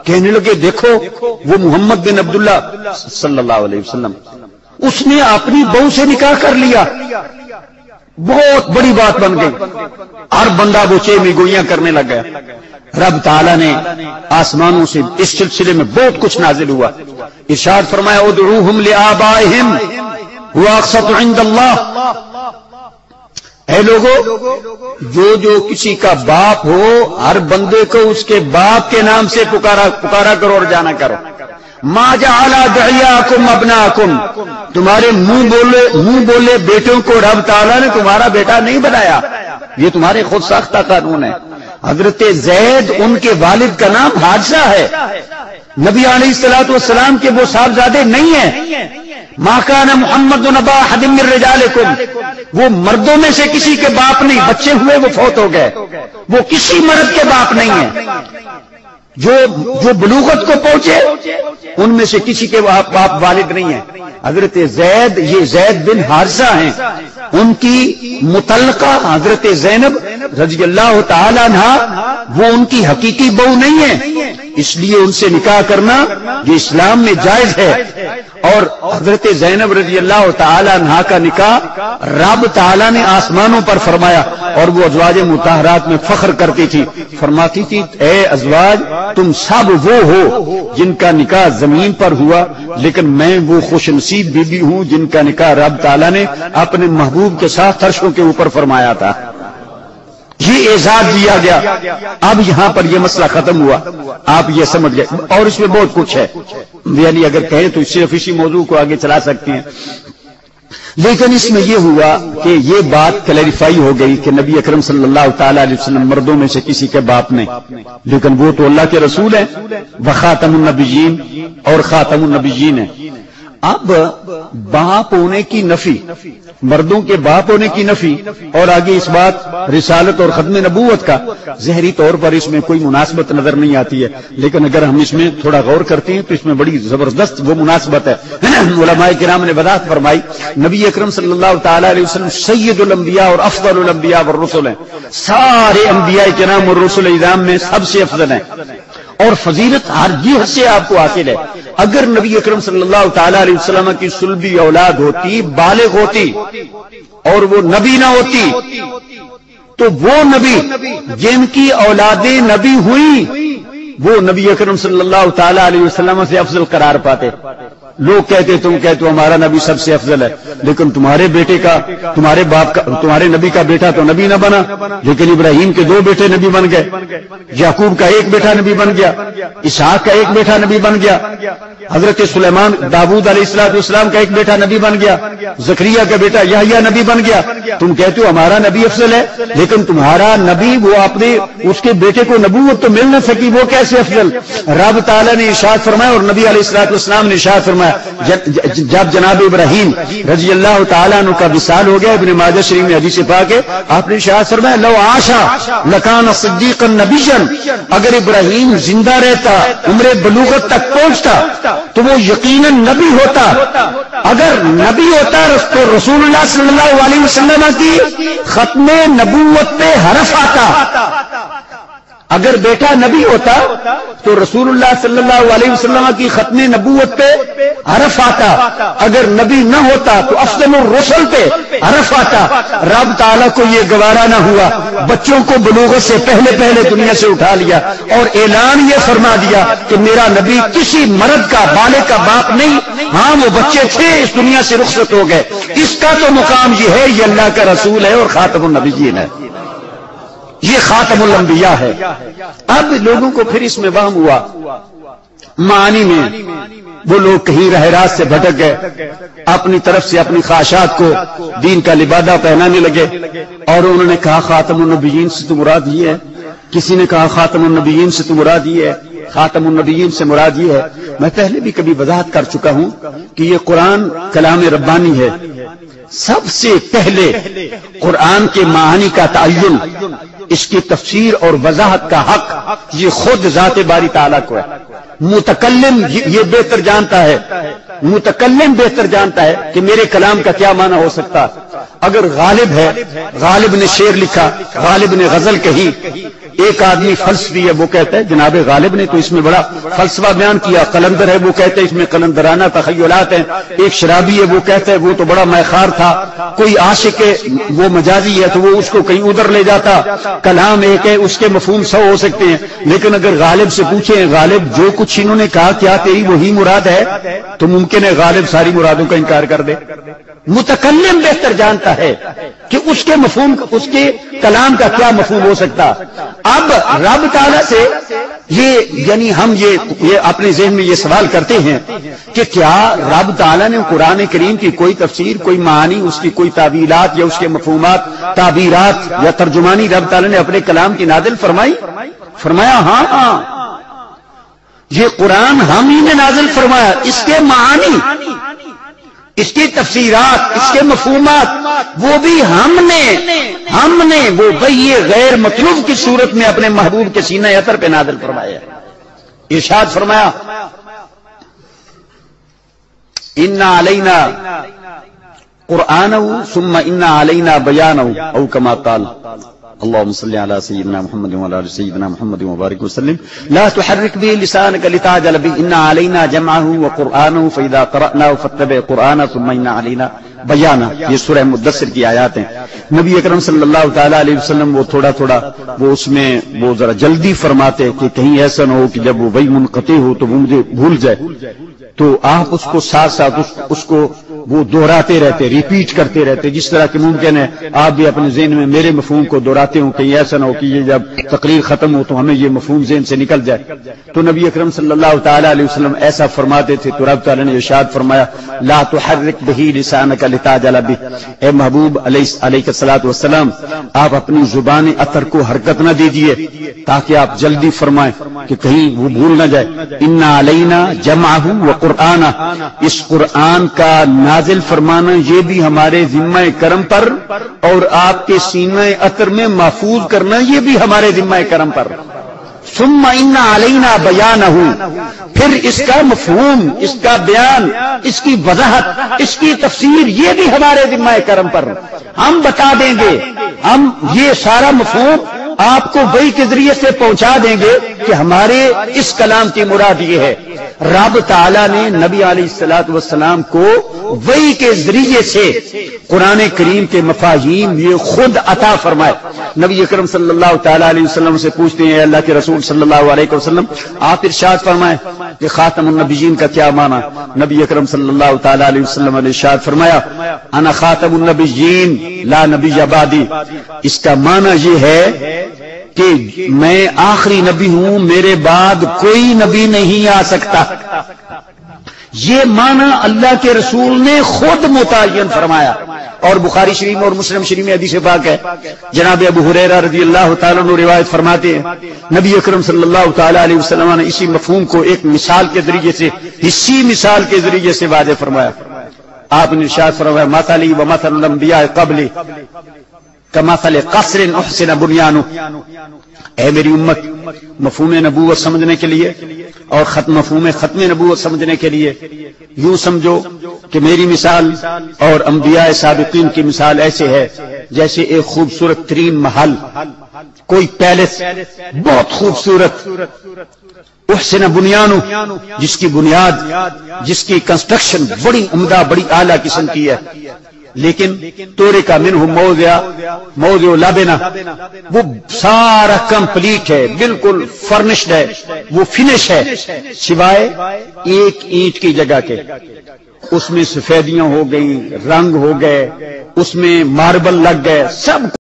کہنے لگے دیکھو وہ محمد بن عبداللہ صلی اللہ علیہ وسلم اس نے اپنی بہو سے نکاح کر لیا، بہت بڑی بات بن گئی، ہر بندہ بچے میں گوئیاں کرنے لگ گیا۔ رب تعالیٰ نے آسمانوں سے اس سلسلے میں بہت کچھ نازل ہوا، ارشاد فرمایا ادعوہم لآبائہم هو اقسط عند اللہ، اے لوگو جو کسی کا باپ ہو ہر بندے کو اس کے باپ کے نام سے پکارا کرو اور جانا کرو۔ ما جعل ادعیاکم ابناکم، تمہارے منہ بولے بیٹوں کو رب تعالیٰ نے تمہارا بیٹا نہیں بنایا، یہ تمہارے خود ساختہ قانون ہے۔ حضرت زید ان کے والد کا نام حارثہ ہے، نبی علیہ الصلوۃ والسلام کے وہ صاحبزادے نہیں ہیں۔ ما کان محمد ابا احد من رجالکم، وہ مردوں میں سے کسی کے باپ نہیں، بچے ہوئے وہ فوت ہو گئے، وہ کسی مرد کے باپ نہیں ہیں۔ جو بلوغت کو پہنچے ان میں سے کسی کے باپ والد نہیں ہیں۔ حضرت زید، یہ زید بن حارثہ ہیں، ان کی متعلقہ حضرت زینب رضی اللہ تعالی عنہا وہ ان کی حقیقی بہو نہیں ہے، اس لیے ان سے نکاح کرنا جو اسلام میں جائز ہے۔ اور حضرت زینب رضی اللہ تعالی عنہا کا نکاح رب تعالی نے آسمانوں پر فرمایا، اور وہ ازواج مطہرات میں فخر کرتی تھی، فرماتی تھی اے ازواج تم سب وہ ہو جن کا نکاح زمین پر ہوا، لیکن میں وہ خوش نصیب بیوی ہوں جن کا نکاح رب تعالی نے اپنے محبوب کے ساتھ عرشوں کے اوپر فرمایا تھا۔ یہ اعزاز دیا گیا۔ اب یہاں پر یہ مسئلہ ختم ہوا، آپ یہ سمجھ گئے، اور اس میں بہت کچھ ہے، یعنی اگر کہیں تو صرف اسی موضوع کو آگے چلا سکتے ہیں، لیکن اس میں یہ ہوا کہ یہ بات کلیریفائی ہو گئی کہ نبی اکرم صلی اللہ تعالی علیہ وسلم مردوں میں سے کسی کے باپ نہیں، لیکن وہ تو اللہ کے رسول ہیں، وخاتم النبیین اور خاتم النبیین ہیں۔ اب باپ ہونے کی نفی، مردوں کے باپ ہونے کی نفی، اور آگے اس بات رسالت اور ختم نبوت کا، ظاہری طور پر اس میں کوئی مناسبت نظر نہیں آتی ہے، لیکن اگر ہم اس میں تھوڑا غور کرتے ہیں تو اس میں بڑی زبردست وہ مناسبت ہے۔ علماء کرام نے وضاحت فرمائی، نبی اکرم صلی اللہ تعالی علیہ وسلم سید الانبیاء اور افضل الانبیاء والرسل ہیں، سارے انبیاء کرام اور رسل اعظام میں سب سے افضل ہیں، اور فضیلت ہر جہت سے آپ کو حاصل ہے۔ اگر نبی اکرم صلی اللہ تعالی علیہ وسلم کی صلبی اولاد ہوتی، بالغ ہوتی، اور وہ نبی نہ ہوتی، تو وہ نبی جن کی اولادیں نبی ہوئی وہ نبی اکرم صلی اللہ تعالی علیہ وسلم سے افضل قرار پاتے۔ لوگ کہتے تم کہتے ہمارا نبی سب سے افضل ہے، لیکن تمہارے بیٹے کا، تمہارے باپ کا، تمہارے نبی کا بیٹا تو نبی نہ بنا، لیکن ابراہیم کے 2 بیٹے نبی بن گئے، یعقوب کا 1 بیٹا نبی بن گیا، اسحاق کا 1 بیٹا نبی بن گیا، حضرت سلیمان داؤد علیہ السلام کا 1 بیٹا نبی بن گیا، زکریا کا بیٹا یحییٰ نبی بن گیا۔ تم کہتے ہو ہمارا نبی افضل ہے، لیکن تمہارا نبی وہ اپنے اس کے بیٹے کو نبوت تو مل نہ سکی، وہ کیسے افضل؟ رب تعالیٰ نے ارشاد فرمایا، اور نبی علیہ السلام نے ارشاد فرمایا، جب جناب ابراہیم رضی اللہ تعالیٰ عنہ کا وصال ہو گیا، ابن ماجہ شریف میں حدیث پاک ہے، آپ نے ارشاد فرمایا لو عاشا لکان صدیقا نبیا، اگر ابراہیم زندہ رہتا، عمر بلوغت تک پہنچتا تو وہ یقیناً نبی ہوتا۔ اگر نبی ہوتا تو رسول اللہ صلی اللہ علیہ وسلم کی ختم نبوت پہ حرف آتا، اگر بیٹا نبی ہوتا تو رسول اللہ صلی اللہ علیہ وسلم کی ختم نبوت پہ حرف آتا، اگر نبی نہ ہوتا تو افضل الرسل پہ حرف آتا۔ رب تعالیٰ کو یہ گوارا نہ ہوا، بچوں کو بلوغت سے پہلے دنیا سے اٹھا لیا اور اعلان یہ فرما دیا کہ میرا نبی کسی مرد کا، بالغ کا باپ نہیں، ہاں وہ بچے تھے اس دنیا سے رخصت ہو گئے، اس کا تو مقام یہ ہے، یہ اللہ کا رسول ہے اور خاتم النبیین ہے، یہ خاتم الانبیاء ہے۔ اب لوگوں کو پھر اس میں وہم ہوا، معنی میں وہ لوگ کہیں راہ راست سے بھٹک گئے، اپنی طرف سے اپنی خواہشات کو دین کا لبادہ پہنانے لگے، اور انہوں نے کہا خاتم النبیین سے تو مراد یہ ہے، کسی نے کہا خاتم النبیین سے تو مراد یہ ہے، خاتم النبیین سے مراد یہ ہے۔ میں پہلے بھی کبھی وضاحت کر چکا ہوں کہ یہ قرآن کلام ربانی ہے، سب سے پہلے قرآن کے معانی کا تعین، اس کی تفسیر اور وضاحت کا حق یہ خود ذات باری تعالیٰ کو ہے۔ متکلم یہ بہتر جانتا ہے، متکلم بہتر جانتا ہے کہ میرے کلام کا کیا معنی ہو سکتا۔ اگر غالب ہے، غالب نے شعر لکھا، غالب نے غزل کہی، ایک آدمی فلسفی ہے، وہ کہتا ہے جناب غالب نے تو اس میں بڑا فلسفہ بیان کیا، قلندر ہے وہ کہتا ہے اس میں قلندرانہ تخیلات ہیں، ایک شرابی ہے وہ کہتا ہے وہ تو بڑا میخار تھا، کوئی عاشق ہے وہ مجازی ہے تو وہ اس کو کہیں ادھر لے جاتا، کلام ایک ہے اس کے مفہوم 100 ہو سکتے ہیں، لیکن اگر غالب سے پوچھیں غالب جو کچھ انہوں نے کہا کیا تیری وہی مراد ہے، تو ممکن ہے غالب ساری مرادوں کا انکار کر دے۔ متکلم بہتر جانتا ہے کہ اس کے مفہوم، اس کے کلام کا کیا مفہوم ہو سکتا۔ اب رب تعالیٰ سے یعنی ہم یہ اپنے ذہن میں یہ سوال کرتے ہیں کہ کیا رب تعالیٰ نے قرآن کریم کی کوئی تفسیر، کوئی معانی، اس کی کوئی تعویلات یا اس کے مفہومات، تعبیرات یا ترجمانی رب تعالیٰ نے اپنے کلام کی نازل فرمائی؟ فرمایا ہاں، یہ قرآن ہم ہی نے نازل فرمایا، اس کے معانی، اس کی تفسیرات، اس کے مفہومات وہ بھی ہم نے وہ وحی غیر مطلوب کی صورت میں اپنے محبوب کے سینہ اطہر پہ نازل فرمایا۔ ارشاد فرمایا انا علینا قرآنہ ثم انا علینا بیانہ او کما قال اللهم صل على سيدنا محمد وعلى ال سيدنا محمد وبارك وسلم لا تحرك به لسانك لتعجل به ان علينا جمعه وقرآنه فاذا قرأناه فاتبع قرآنه ثم ان علينا بیانہ۔ یہ سورہ مدثر کی آیات ہیں۔ نبی اکرم صلی اللہ تعالی علیہ وسلم وہ تھوڑا وہ اس میں وہ ذرا جلدی فرماتے کہ کہیں ایسا نہ ہو کہ جب وہ وہی منقطع ہو تو وہ مجھے بھول جائے، تو آپ اس کو ساتھ ساتھ اس کو وہ دہراتے رہتے، ریپیٹ کرتے رہتے، جس طرح کہ ممکن ہے آپ بھی اپنے ذہن میں میرے مفہوم کو دہراتے ہوں، کہیں ایسا نہ ہو کہ یہ جب تقریر ختم ہو تو ہمیں یہ مفہوم ذہن سے نکل جائے۔ تو نبی اکرم صلی اللہ تعالی علیہ وسلم ایسا فرماتے تھے، تو رب تعالی نے ارشاد فرمایا لا تحرک بہ لسانک لتعجل بہ، اے محبوب علیہ الصلوۃ والسلام آپ اپنی زبان اطہر کو حرکت نہ دیجیے تاکہ آپ جلدی فرمائیں کہ کہیں وہ بھول نہ جائے۔ انا علینا جمعہ وقرآنہ، اس قرآن کا نازل فرمانا یہ بھی ہمارے ذمہ کرم پر، اور آپ کے سینہ اطہر میں محفوظ کرنا یہ بھی ہمارے ذمہ کرم پر۔ ثم ان علینا بیانہ، پھر اس کا مفہوم، اس کا بیان، اس کی وضاحت، اس کی تفسیر یہ بھی ہمارے ذمہ کرم پر، ہم بتا دیں گے، ہم یہ سارا مفہوم آپ کو وحی کے ذریعے سے پہنچا دیں گے کہ ہمارے اس کلام کی مراد یہ ہے۔ رب تعالیٰ نے نبی علیہ الصلوۃ والسلام کو وحی کے ذریعے سے قرآن کریم کے مفاہیم یہ خود عطا فرمائے۔ نبی اکرم صلی اللہ تعالی علیہ وسلم سے پوچھتے ہیں اللہ کے رسول صلی اللہ علیہ وسلم آپ ارشاد فرمائیں کہ خاتم النبیین کا کیا معنی؟ نبی اکرم صلی اللہ تعالی علیہ وسلم نے ارشاد فرمایا انا خاتم النبیین لا نبی بعدی، اس کا معنی یہ ہے کہ میں آخری نبی ہوں، میرے بعد کوئی نبی نہیں آ سکتا۔ یہ معنی اللہ کے رسول نے خود متعین فرمایا، اور بخاری شریف اور مسلم شریف میں حدیث پاک ہے، جناب ابو ہریرہ رضی اللہ تعالیٰ عنہ روایت فرماتے ہیں نبی اکرم صلی اللہ تعالی علیہ وسلم نے اسی مفہوم کو ایک مثال کے ذریعے سے، حصی مثال کے ذریعے سے واضح فرمایا۔ آپ نے ارشاد فرمایا مثلی و مثل الانبیاء قبلی کمثل قصر احسن بنیانہ، اے میری امت مفہوم نبوت سمجھنے کے لیے اور مفہوم ختم نبوت سمجھنے کے لیے یوں سمجھو کہ میری مثال اور انبیاء سابقین کی مثال ایسے ہے جیسے ایک خوبصورت ترین محل، کوئی پیلس بہت خوبصورت، احسن بنیانہ جس کی بنیاد، جس کی کنسٹرکشن بڑی عمدہ، بڑی اعلیٰ قسم کی ہے، لیکن تورے کا منہ موضع لبنہ، وہ سارا کمپلیٹ ہے، بالکل فرنشڈ ہے، وہ فنش ہے، سوائے ایک اینٹ کی جگہ کے۔ اس میں سفیدیاں ہو گئیں، رنگ ہو گئے، اس میں ماربل لگ گئے، سب